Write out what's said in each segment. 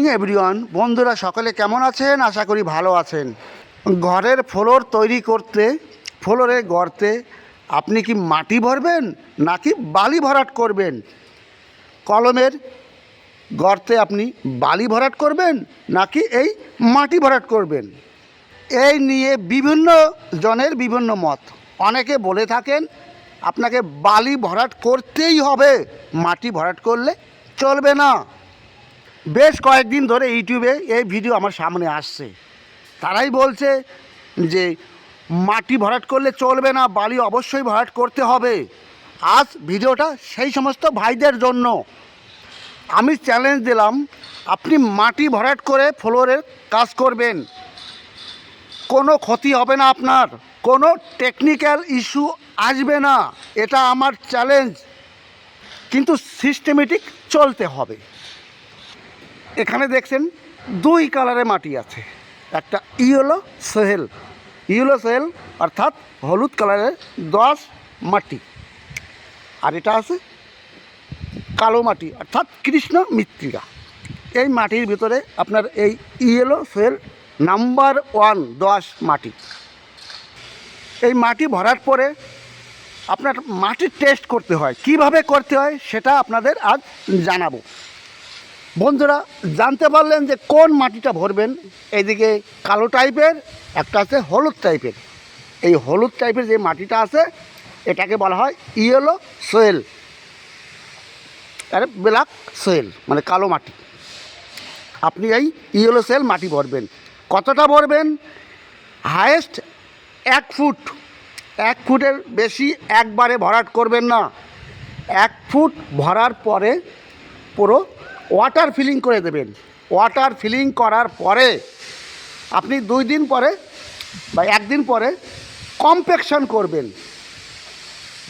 Morning everyone. বন্ধুরা সকলে কেমন আছেন? আশা করি ভালো আছেন। ঘরের ফ্লোর তৈরি করতে ফ্লোরের গর্তে আপনি কি মাটি ভরবেন নাকি বালি ভরাট করবেন? কলমের গর্তে আপনি বালি ভরাট করবেন নাকি এই মাটি ভরাট করবেন? এই নিয়ে বিভিন্ন জনের বিভিন্ন মত। অনেকে বলে থাকেন আপনাকে বালি ভরাট করতেই হবে, মাটি ভরাট করলে চলবে না। বেশ কয়েকদিন ধরে ইউটিউবে এই ভিডিও আমার সামনে আসছে। তারাই বলছে যে মাটি ভরাট করলে চলবে না, বালি অবশ্যই ভরাট করতে হবে। আজ ভিডিওটা সেই সমস্ত ভাইদের জন্য। আমি চ্যালেঞ্জ দিলাম, আপনি মাটি ভরাট করে ফ্লোরের কাজ করবেন, কোনো ক্ষতি হবে না আপনার, কোনো টেকনিক্যাল ইস্যু আসবে না। এটা আমার চ্যালেঞ্জ, কিন্তু সিস্টেমেটিক চলতে হবে। এখানে দেখছেন দুই কালারের মাটি আছে, একটা ইয়েলো সোহেল অর্থাৎ হলুদ কালারের 10 মাটি, আর এটা আছে কালো মাটি অর্থাৎ কৃষ্ণ মৃত্তিকা। এই মাটির ভিতরে আপনার এই ইয়েলো সোহেল নাম্বার 1 10 মাটি। এই মাটি ভরার পরে আপনার মাটির টেস্ট করতে হয়। কিভাবে করতে হয় সেটা আপনাদের আজ জানাবো। বন্ধুরা জানতে পারলেন যে কোন মাটিটা ভরবেন। এইদিকে কালো টাইপের, একটা আছে হলুদ টাইপের। এই হলুদ টাইপের যে মাটিটা আছে এটাকে বলা হয় ইয়েলো সোয়েল, আর ব্ল্যাক সোয়েল মানে কালো মাটি। আপনি এই ইয়েলো সোয়েল মাটি ভরবেন। কতটা ভরবেন? হায়েস্ট 1 ফুট, 1 ফুটের বেশি একবারে ভরাট করবেন না। 1 ফুট ভরার পরে পুরো ওয়াটার ফিলিং করে দেবেন। ওয়াটার ফিলিং করার পরে আপনি 2 দিন পরে বা 1 দিন পরে কম্প্যাকশন করবেন,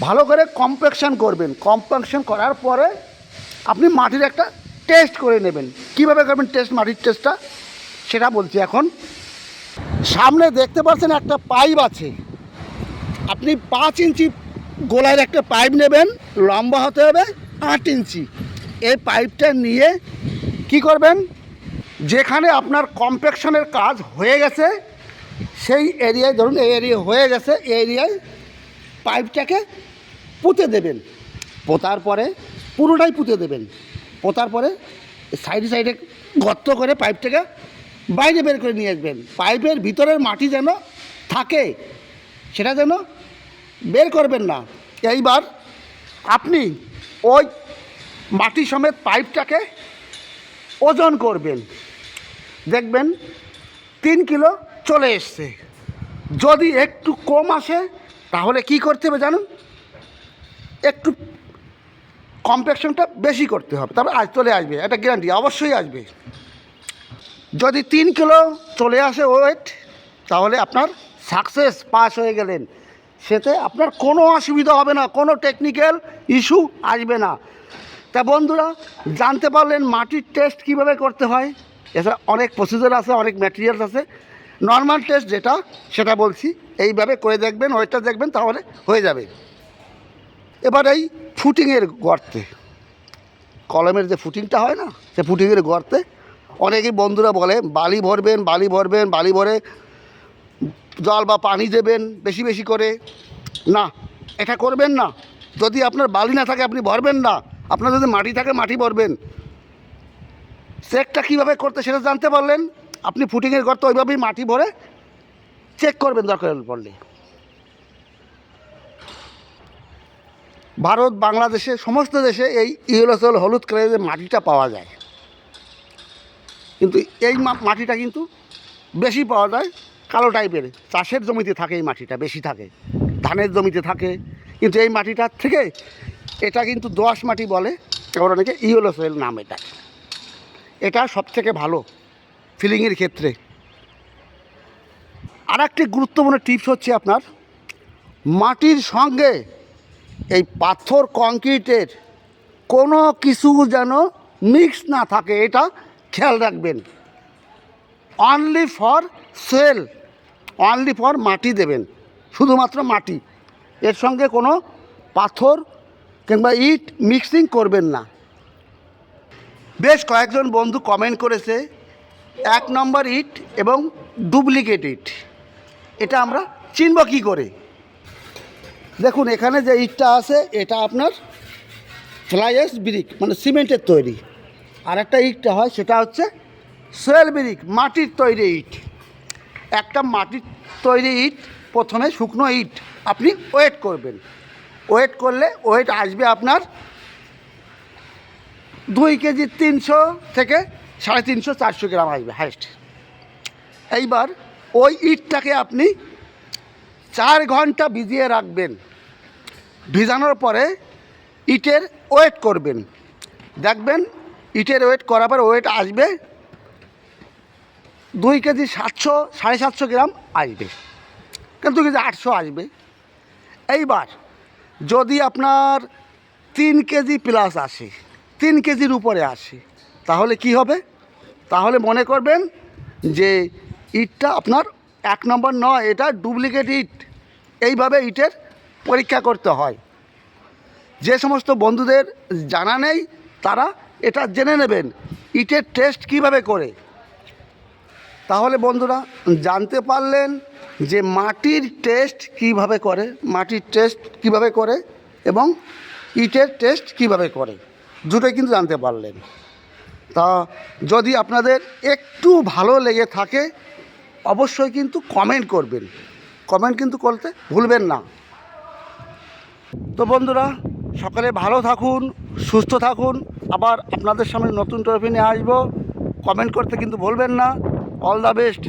ভালো করে কম্প্যাকশন করবেন। কম্প্যাকশন করার পরে আপনি মাটির একটা টেস্ট করে নেবেন। কিভাবে করবেন টেস্ট, মাটির টেস্টটা সেটা বলছি এখন। সামনে দেখতে পাচ্ছেন একটা পাইপ আছে, আপনি 5 ইঞ্চি গোলার একটা পাইপ নেবেন, লম্বা হতে হবে 8 ইঞ্চি। এই পাইপটা নিয়ে কি করবেন, যেখানে আপনার কম্প্যাকশনের কাজ হয়ে গেছে সেই এরিয়ায়, ধরুন এই এরিয়া হয়ে গেছে, এই এরিয়ায় পাইপটাকে পুঁতে দেবেন। পোতার পরে পুরোটাই পুঁতে দেবেন। পোতার পরে সাইডে গর্ত করে পাইপটাকে বাইরে বের করে নিয়ে আসবেন। পাইপের ভিতরের মাটি যেন থাকে সেটা যেন বের করবেন না। এইবার আপনি ওই মাটি সমেত পাইপটাকে ওজন করবেন, দেখবেন 3 কিলো চলে এসছে। যদি একটু কম আসে তাহলে কি করতে হবে জানুন, একটু কম্প্যাকশনটা বেশি করতে হবে, তবে আজ চলে আসবে, এটা গ্যারান্টি, অবশ্যই আসবে। যদি 3 কিলো চলে আসে ওয়েট, তাহলে আপনার সাকসেস, পাস হয়ে গেলেন। সেতে আপনার কোনো অসুবিধা হবে না, কোনো টেকনিক্যাল ইস্যু আসবে না। তা বন্ধুরা জানতে পারলেন মাটির টেস্ট কিভাবে করতে হয়। এছাড়া অনেক প্রসিজার আছে, অনেক ম্যাটেরিয়ালস আছে। নর্মাল টেস্ট যেটা সেটা বলছি, এইভাবে করে দেখবেন, ওয়েটটা দেখবেন, তাহলে হয়ে যাবে। এবার এই ফুটিংয়ের গর্তে, কলমের যে ফুটিংটা হয় না, সে ফুটিংয়ের গর্তে অনেকেই বন্ধুরা বলে বালি ভরবেন, বালি ভরে জল বা পানি দেবেন বেশি বেশি করে। না, এটা করবেন না। যদি আপনার বালি না থাকে আপনি ভরবেন না, আপনার যদি মাটি থাকে মাটি ভরবেন। চেকটা কীভাবে করতে সেটা জানতে পারলেন। আপনি ফুটিংয়ের গর্তে ওইভাবেই মাটি ভরে চেক করবেন দরকার পড়লে। ভারত, বাংলাদেশে, সমস্ত দেশে এই ইয়েলো সোয়েল হলুদ কালারের মাটিটা পাওয়া যায়, কিন্তু এই মাটিটা কিন্তু বেশি পাওয়া যায় কালো টাইপের। চাষের জমিতে থাকে এই মাটিটা, বেশি থাকে ধানের জমিতে থাকে। কিন্তু এই মাটিটার থেকে এটা কিন্তু 10 মাটি বলে, এবার অনেকে ইয়েলো সোয়েল নাম। এটা সবথেকে ভালো ফিলিংয়ের ক্ষেত্রে। আর একটি গুরুত্বপূর্ণ টিপস হচ্ছে আপনার মাটির সঙ্গে এই পাথর কংক্রিটের কোনো কিছু যেন মিক্স না থাকে, এটা খেয়াল রাখবেন। Only for Soyel, only for মাটি দেবেন, শুধুমাত্র মাটি, এর সঙ্গে কোনো পাথর কিংবা ইট মিক্সিং করবেন না। বেশ কয়েকজন বন্ধু কমেন্ট করেছে 1 নম্বর ইট এবং ডুপ্লিকেট ইট, এটা আমরা চিনব কী করে? দেখুন এখানে যে ইটটা আছে এটা আপনার ফ্লাই অ্যাশ ব্রিক মানে সিমেন্টের তৈরি, আর একটা ইটটা হয় সেটা হচ্ছে সোয়েল ব্রিক মাটির তৈরি ইট। একটা মাটির তৈরি ইট প্রথমে শুকনো ইট আপনি ওয়েট করবেন, ওয়েট করলে ওয়েট আসবে আপনার 2 কেজি 300 থেকে 350 400 গ্রাম আসবে হাইস্ট। এইবার ওই ইটটাকে আপনি 4 ঘন্টা ভিজিয়ে রাখবেন, ভিজানোর পরে ইটের ওয়েট করবেন, দেখবেন ইটের ওয়েট করার পর ওয়েট আসবে 2 কেজি 700 750 গ্রাম আসবে, কিন্তু 2 কেজি 800 আসবে। এইবার যদি আপনার 3 কেজি প্লাস আসে, 3 কেজির উপরে আসে, তাহলে কি হবে? তাহলে মনে করবেন যে ইটটা আপনার 1 নম্বর নয়, এটা ডুপ্লিকেট ইট। এইভাবে ইটের পরীক্ষা করতে হয়। যে সমস্ত বন্ধুদের জানা নেই তারা এটা জেনে নেবেন ইটের টেস্ট কিভাবে করে। তাহলে বন্ধুরা জানতে পারলেন যে মাটির টেস্ট কিভাবে করে, মাটির টেস্ট কিভাবে করে এবং ইটের টেস্ট কিভাবে করে, দুটোই কিন্তু জানতে পারলেন। তা যদি আপনাদের একটু ভালো লেগে থাকে অবশ্যই কিন্তু কমেন্ট করবেন, কমেন্ট কিন্তু করতে ভুলবেন না। তো বন্ধুরা সকালে ভালো থাকুন, সুস্থ থাকুন, আবার আপনাদের সামনে নতুন টপিক নিয়ে আসবো। কমেন্ট করতে কিন্তু ভুলবেন না। All the best.